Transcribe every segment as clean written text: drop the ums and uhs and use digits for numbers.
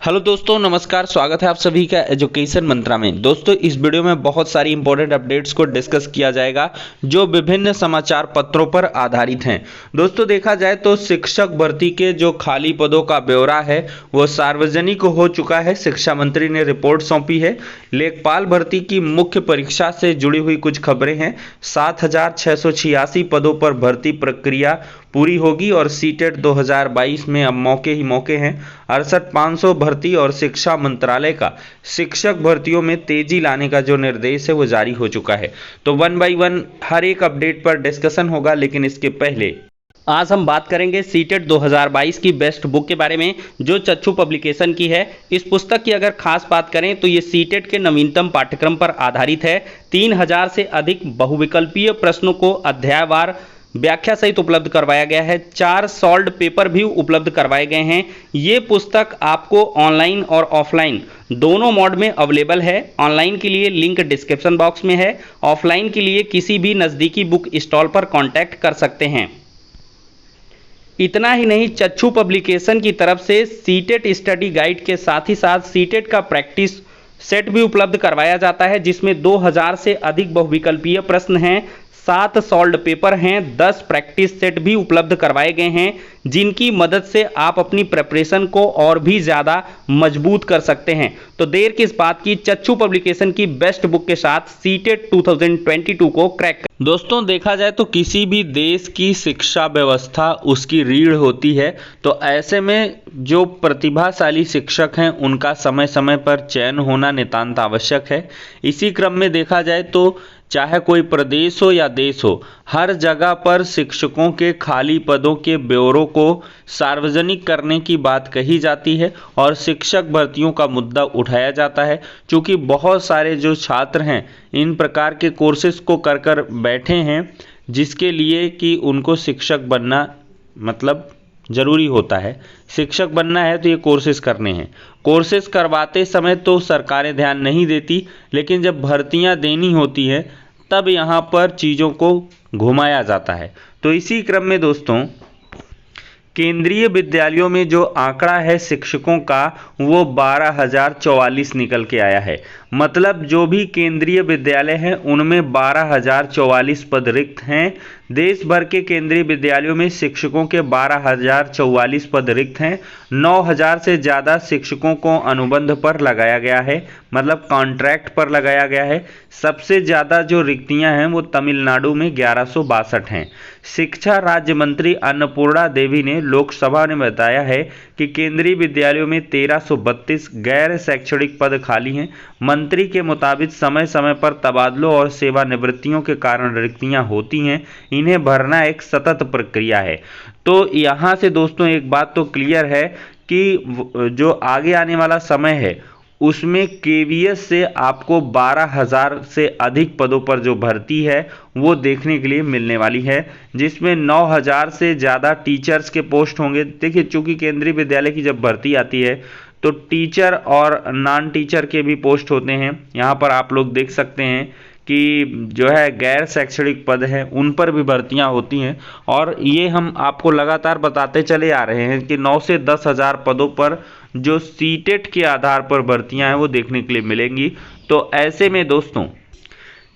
Hello दोस्तों, नमस्कार। स्वागत है आप सभी का एजुकेशन मंत्रा में। दोस्तों, इस वीडियो में बहुत सारी इंपॉर्टेंट अपडेट्स को डिस्कस किया जाएगा जो विभिन्न समाचार पत्रों पर आधारित हैं। दोस्तों, देखा जाए तो शिक्षक भर्ती के जो खाली पदों का ब्यौरा है वो सार्वजनिक हो चुका है। शिक्षा मंत्री ने रिपोर्ट सौंपी है। लेखपाल भर्ती की मुख्य परीक्षा से जुड़ी हुई कुछ खबरें हैं। 7,686 पदों पर भर्ती प्रक्रिया पूरी होगी और सीटेट 2022 में अब मौके ही मौके हैं। 68,500 भर्ती और शिक्षा मंत्रालय का शिक्षक भर्तियों में तेजी लाने का जो निर्देश है वो जारी हो चुका है। तो वन बाय वन हर एक अपडेट पर डिस्कशन होगा, लेकिन इसके पहले आज हम बात करेंगे सीटेट 2022 की बेस्ट बुक के बारे में जो चक्षु पब्लिकेशन की है। इस पुस्तक की अगर खास बात करें तो ये सीटेट के नवीनतम पाठ्यक्रम पर आधारित है। 3000 से अधिक बहुविकल्पीय प्रश्नों को अध्यायवार व्याख्या सहित उपलब्ध करवाया गया है। 4 सॉल्व्ड पेपर भी उपलब्ध करवाए गए हैं। ये पुस्तक आपको ऑनलाइन और ऑफलाइन दोनों मोड में अवेलेबल है। ऑनलाइन के लिए लिंक डिस्क्रिप्शन बॉक्स में है। ऑफलाइन के लिए किसी भी नज़दीकी बुक स्टॉल पर कांटेक्ट कर सकते हैं। इतना ही नहीं, चक्षु पब्लिकेशन की तरफ से सीटेट स्टडी गाइड के साथ ही साथ सीटेट का प्रैक्टिस सेट भी उपलब्ध करवाया जाता है, जिसमें 2000 से अधिक बहुविकल्पीय प्रश्न हैं, 7 सॉल्व्ड पेपर हैं, 10 प्रैक्टिस सेट भी उपलब्ध करवाए गए हैं, जिनकी मदद से आप अपनी प्रिपरेशन को और भी ज़्यादा मजबूत कर सकते हैं। तो देर किस बात की, चक्षु पब्लिकेशन की बेस्ट बुक के साथ सीटेट 2022 को क्रैक। दोस्तों, देखा जाए तो किसी भी देश की शिक्षा व्यवस्था उसकी रीढ़ होती है। तो ऐसे में जो प्रतिभाशाली शिक्षक हैं उनका समय समय पर चयन होना नितांत आवश्यक है। इसी क्रम में देखा जाए तो चाहे कोई प्रदेश हो या देश हो, हर जगह पर शिक्षकों के खाली पदों के ब्यौरों को सार्वजनिक करने की बात कही जाती है और शिक्षक भर्तियों का मुद्दा उठाया जाता है। क्योंकि बहुत सारे जो छात्र हैं इन प्रकार के कोर्सेज को कर कर बैठे हैं, जिसके लिए कि उनको शिक्षक बनना मतलब ज़रूरी होता है। शिक्षक बनना है तो ये कोर्सेज करने हैं। कोर्सेज करवाते समय तो सरकारें ध्यान नहीं देती, लेकिन जब भर्तियां देनी होती हैं तब यहाँ पर चीज़ों को घुमाया जाता है। तो इसी क्रम में दोस्तों, केंद्रीय विद्यालयों में जो आंकड़ा है शिक्षकों का वो 12,044 निकल के आया है। मतलब जो भी केंद्रीय विद्यालय हैं उनमें 12,044 पद रिक्त हैं। देश भर के केंद्रीय विद्यालयों में शिक्षकों के 12,044 पद रिक्त हैं। 9,000 से ज़्यादा शिक्षकों को अनुबंध पर लगाया गया है, मतलब कॉन्ट्रैक्ट पर लगाया गया है। सबसे ज़्यादा जो रिक्तियां हैं वो तमिलनाडु में 1162 हैं। शिक्षा राज्य मंत्री अन्नपूर्णा देवी ने लोकसभा में बताया है कि केंद्रीय विद्यालयों में 1332 गैर शैक्षणिक पद खाली हैं। मंत्री के मुताबिक समय समय पर तबादलों और सेवानिवृत्तियों के कारण रिक्तियां होती हैं। इन्हें भरना एक सतत प्रक्रिया है। तो यहाँ से दोस्तों एक बात तो क्लियर है कि जो आगे आने वाला समय है उसमें केवीएस से आपको 12,000 से अधिक पदों पर जो भर्ती है वो देखने के लिए मिलने वाली है, जिसमें 9,000 से ज़्यादा टीचर्स के पोस्ट होंगे। देखिए, चूँकि केंद्रीय विद्यालय की जब भर्ती आती है तो टीचर और नॉन टीचर के भी पोस्ट होते हैं। यहाँ पर आप लोग देख सकते हैं कि जो है गैर शैक्षणिक पद हैं उन पर भी भर्तियां होती हैं। और ये हम आपको लगातार बताते चले आ रहे हैं कि 9 से 10,000 पदों पर जो सीटेट के आधार पर भर्तियां हैं वो देखने के लिए मिलेंगी। तो ऐसे में दोस्तों,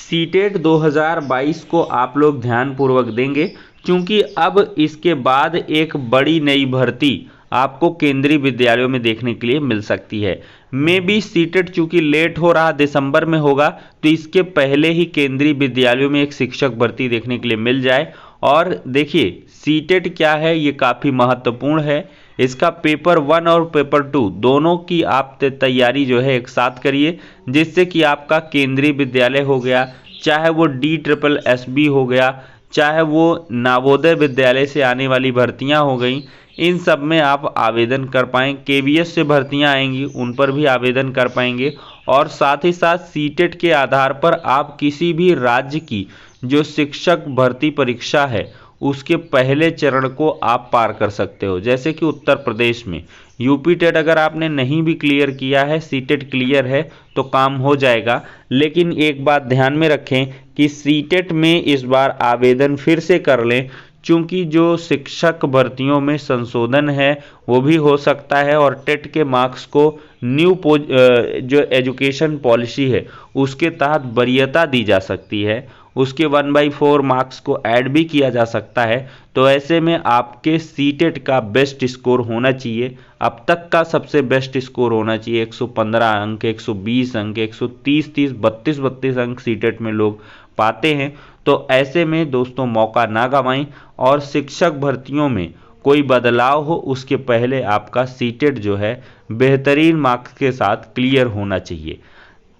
सीटेट 2022 को आप लोग ध्यानपूर्वक देंगे, क्योंकि अब इसके बाद एक बड़ी नई भर्ती आपको केंद्रीय विद्यालयों में देखने के लिए मिल सकती है। मे बी सीटेट चूंकि लेट हो रहा, दिसंबर में होगा, तो इसके पहले ही केंद्रीय विद्यालयों में एक शिक्षक भर्ती देखने के लिए मिल जाए। और देखिए, सीटेट क्या है, ये काफ़ी महत्वपूर्ण है। इसका पेपर 1 और पेपर 2 दोनों की आप तैयारी जो है एक साथ करिए, जिससे कि आपका केंद्रीय विद्यालय हो गया, चाहे वो DSSB हो गया, चाहे वो नवोदय विद्यालय से आने वाली भर्तियां हो गई, इन सब में आप आवेदन कर पाएँ। केवीएस से भर्तियां आएंगी उन पर भी आवेदन कर पाएंगे। और साथ ही साथ सीटेट के आधार पर आप किसी भी राज्य की जो शिक्षक भर्ती परीक्षा है उसके पहले चरण को आप पार कर सकते हो। जैसे कि उत्तर प्रदेश में यूपी टेट अगर आपने नहीं भी क्लियर किया है, सीटेट क्लियर है तो काम हो जाएगा। लेकिन एक बात ध्यान में रखें कि सीटेट में इस बार आवेदन फिर से कर लें, चूंकि जो शिक्षक भर्तियों में संशोधन है वो भी हो सकता है और टेट के मार्क्स को जो एजुकेशन पॉलिसी है उसके तहत वरीयता दी जा सकती है, उसके 1/4 मार्क्स को ऐड भी किया जा सकता है। तो ऐसे में आपके सीटेट का बेस्ट स्कोर होना चाहिए, अब तक का सबसे बेस्ट स्कोर होना चाहिए 115 अंक, 120 अंक, 130, 30, 32 अंक सीटेट में लोग पाते हैं। तो ऐसे में दोस्तों मौका ना गंवाएं और शिक्षक भर्तियों में कोई बदलाव हो उसके पहले आपका सीटेट जो है बेहतरीन मार्क्स के साथ क्लियर होना चाहिए।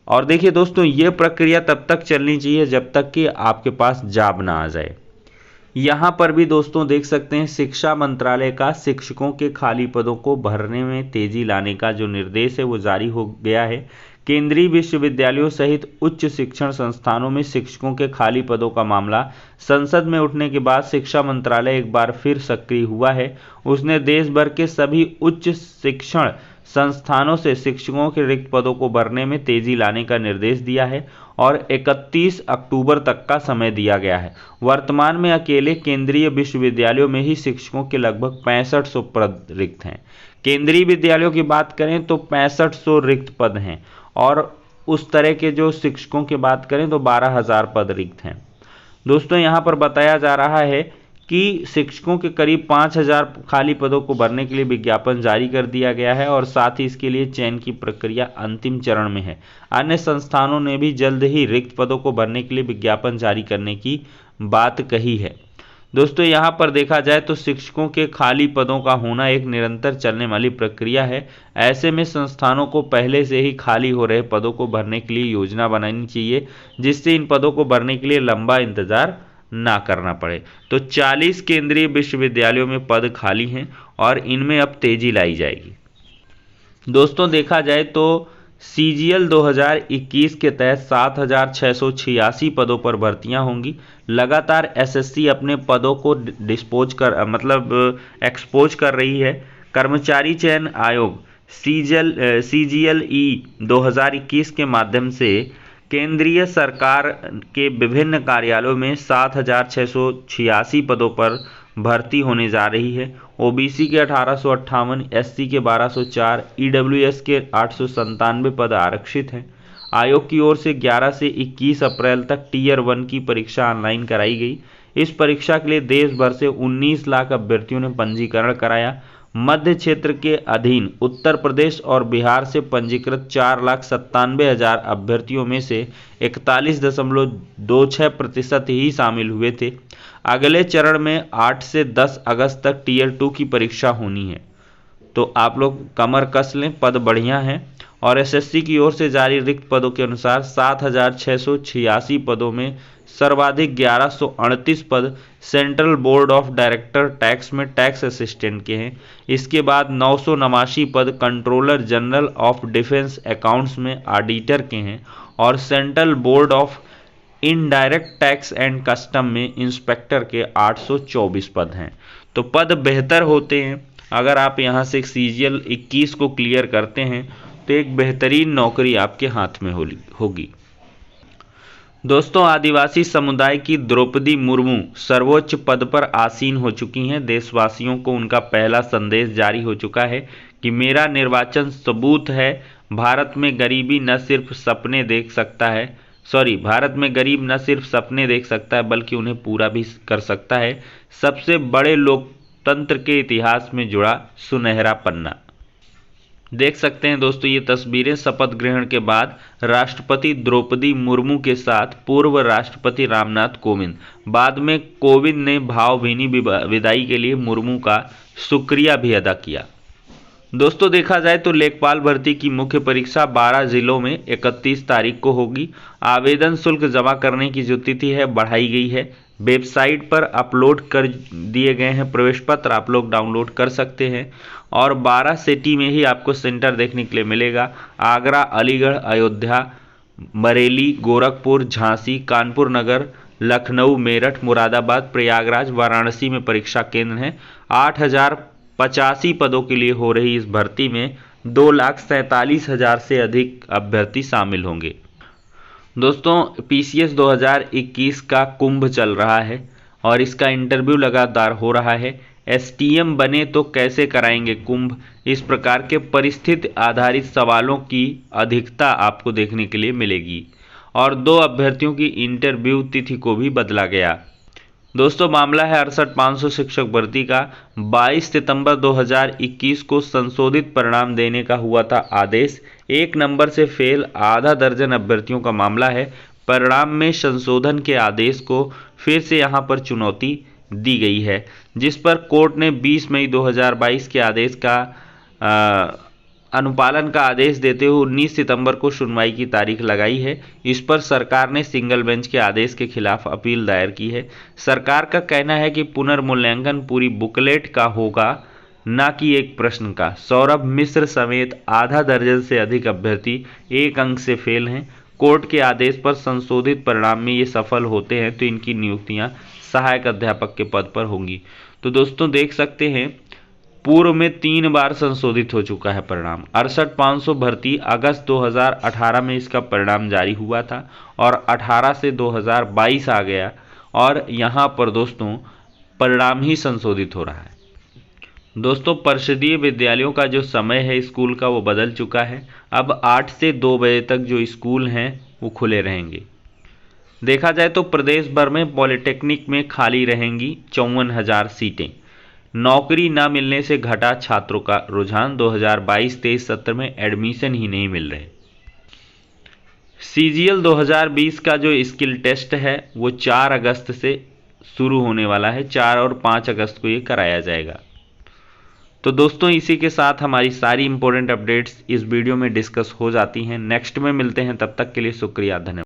और देखिए दोस्तों, ये प्रक्रिया तब तक चलनी चाहिए जब तक कि आपके पास जॉब ना आ जाए। यहाँ पर भी दोस्तों देख सकते हैं शिक्षा मंत्रालय का शिक्षकों के खाली पदों को भरने में तेजी लाने का जो निर्देश है वो जारी हो गया है। केंद्रीय विश्वविद्यालयों सहित उच्च शिक्षण संस्थानों में शिक्षकों के खाली पदों का मामला संसद में उठने के बाद शिक्षा मंत्रालय एक बार फिर सक्रिय हुआ है। उसने देश भर के सभी उच्च शिक्षण संस्थानों से शिक्षकों के रिक्त पदों को भरने में तेजी लाने का निर्देश दिया है और 31 अक्टूबर तक का समय दिया गया है। वर्तमान में अकेले केंद्रीय विश्वविद्यालयों में ही शिक्षकों के लगभग 6500 पद रिक्त हैं। केंद्रीय विद्यालयों की बात करें तो 6500 रिक्त पद हैं और उस तरह के जो शिक्षकों की बात करें तो 12,000 पद रिक्त हैं। दोस्तों यहाँ पर बताया जा रहा है कि शिक्षकों के करीब 5,000 खाली पदों को भरने के लिए विज्ञापन जारी कर दिया गया है और साथ ही इसके लिए चयन की प्रक्रिया अंतिम चरण में है। अन्य संस्थानों ने भी जल्द ही रिक्त पदों को भरने के लिए विज्ञापन जारी करने की बात कही है। दोस्तों यहाँ पर देखा जाए तो शिक्षकों के खाली पदों का होना एक निरंतर चलने वाली प्रक्रिया है। ऐसे में संस्थानों को पहले से ही खाली हो रहे पदों को भरने के लिए योजना बनानी चाहिए, जिससे इन पदों को भरने के लिए लंबा इंतजार ना करना पड़े। तो 40 केंद्रीय विश्वविद्यालयों में पद खाली हैं और इनमें अब तेजी लाई जाएगी। दोस्तों देखा जाए तो CGL 2021 के तहत 7,686 पदों पर भर्तियां होंगी। लगातार SSC अपने पदों को एक्सपोज कर रही है। कर्मचारी चयन आयोग CGLE 2021 के माध्यम से केंद्रीय सरकार के विभिन्न कार्यालयों में 7,686 पदों पर भर्ती होने जा रही है। OBC के 1858, SC के 1204, EWS के 897 पद आरक्षित हैं। आयोग की ओर से 11 से 21 अप्रैल तक टीयर 1 की परीक्षा ऑनलाइन कराई गई। इस परीक्षा के लिए देश भर से 19 लाख अभ्यर्थियों ने पंजीकरण कराया। मध्य क्षेत्र के अधीन उत्तर प्रदेश और बिहार से पंजीकृत 4,97,000 अभ्यर्थियों में से 41.26% ही शामिल हुए थे। अगले चरण में 8 से 10 अगस्त तक टीयर 2 की परीक्षा होनी है। तो आप लोग कमर कस लें, पद बढ़िया हैं। और SSC की ओर से जारी रिक्त पदों के अनुसार 7,686 पदों में सर्वाधिक 1138 पद central board of director tax में टैक्स असिस्टेंट के हैं। इसके बाद 989 पद controller general of defence accounts में ऑडिटर के हैं और central board of indirect tax and custom में इंस्पेक्टर के 824 पद हैं। तो पद बेहतर होते हैं। अगर आप यहाँ से CGL 21 को क्लियर करते हैं तो एक बेहतरीन नौकरी आपके हाथ में होगी। दोस्तों आदिवासी समुदाय की द्रौपदी मुर्मू सर्वोच्च पद पर आसीन हो चुकी हैं। देशवासियों को उनका पहला संदेश जारी हो चुका है कि मेरा निर्वाचन सबूत है, भारत में गरीब न सिर्फ सपने देख सकता है बल्कि उन्हें पूरा भी कर सकता है। सबसे बड़े लोकतंत्र के इतिहास में जुड़ा सुनहरा पन्ना। देख सकते हैं दोस्तों ये तस्वीरें शपथ ग्रहण के बाद राष्ट्रपति द्रौपदी मुर्मू के साथ पूर्व राष्ट्रपति रामनाथ कोविंद। बाद में कोविंद ने भावभीनी विदाई के लिए मुर्मू का शुक्रिया भी अदा किया। दोस्तों देखा जाए तो लेखपाल भर्ती की मुख्य परीक्षा 12 जिलों में 31 तारीख को होगी। आवेदन शुल्क जमा करने की जो तिथि है बढ़ाई गई है। वेबसाइट पर अपलोड कर दिए गए हैं प्रवेश पत्र, आप लोग डाउनलोड कर सकते हैं। और 12 सिटी में ही आपको सेंटर देखने के लिए मिलेगा। आगरा, अलीगढ़, अयोध्या, बरेली, गोरखपुर, झांसी, कानपुर नगर, लखनऊ, मेरठ, मुरादाबाद, प्रयागराज, वाराणसी में परीक्षा केंद्र हैं। 8,085 पदों के लिए हो रही इस भर्ती में 2,47,000 से अधिक अभ्यर्थी शामिल होंगे। दोस्तों PCS 2021 का कुंभ चल रहा है और इसका इंटरव्यू लगातार हो रहा है। एसटीएम बने तो कैसे कराएंगे कुंभ, इस प्रकार के परिस्थिति आधारित सवालों की अधिकता आपको देखने के लिए मिलेगी। और 2 अभ्यर्थियों की इंटरव्यू तिथि को भी बदला गया। दोस्तों मामला है 68,500 शिक्षक भर्ती का। 22 सितंबर 2021 को संशोधित परिणाम देने का हुआ था आदेश। 1 नंबर से फेल आधा दर्जन अभ्यर्थियों का मामला है। परिणाम में संशोधन के आदेश को फिर से यहां पर चुनौती दी गई है, जिस पर कोर्ट ने 20 मई 2022 के आदेश का अनुपालन का आदेश देते हुए 19 सितंबर को सुनवाई की तारीख लगाई है। इस पर सरकार ने सिंगल बेंच के आदेश के खिलाफ अपील दायर की है। सरकार का कहना है कि पुनर्मूल्यांकन पूरी बुकलेट का होगा, न कि एक प्रश्न का। सौरभ मिश्र समेत आधा दर्जन से अधिक अभ्यर्थी 1 अंक से फेल हैं। कोर्ट के आदेश पर संशोधित परिणाम में ये सफल होते हैं तो इनकी नियुक्तियां सहायक अध्यापक के पद पर होंगी। तो दोस्तों देख सकते हैं पूर्व में 3 बार संशोधित हो चुका है परिणाम। 68,500 भर्ती अगस्त 2018 में इसका परिणाम जारी हुआ था और 18 से 2022 आ गया और यहाँ पर दोस्तों परिणाम ही संशोधित हो रहा है। दोस्तों परिषदीय विद्यालयों का जो समय है स्कूल का वो बदल चुका है। अब 8 से 2 बजे तक जो स्कूल हैं वो खुले रहेंगे। देखा जाए तो प्रदेश भर में पॉलिटेक्निक में खाली रहेंगी 54,000 सीटें। नौकरी न मिलने से घटा छात्रों का रुझान। 2022-23 सत्र में एडमिशन ही नहीं मिल रहे। सीजीएल 2020 का जो स्किल टेस्ट है वो 4 अगस्त से शुरू होने वाला है। 4 और 5 अगस्त को ये कराया जाएगा। तो दोस्तों इसी के साथ हमारी सारी इंपॉर्टेंट अपडेट्स इस वीडियो में डिस्कस हो जाती हैं। नेक्स्ट में मिलते हैं, तब तक के लिए शुक्रिया, धन्यवाद।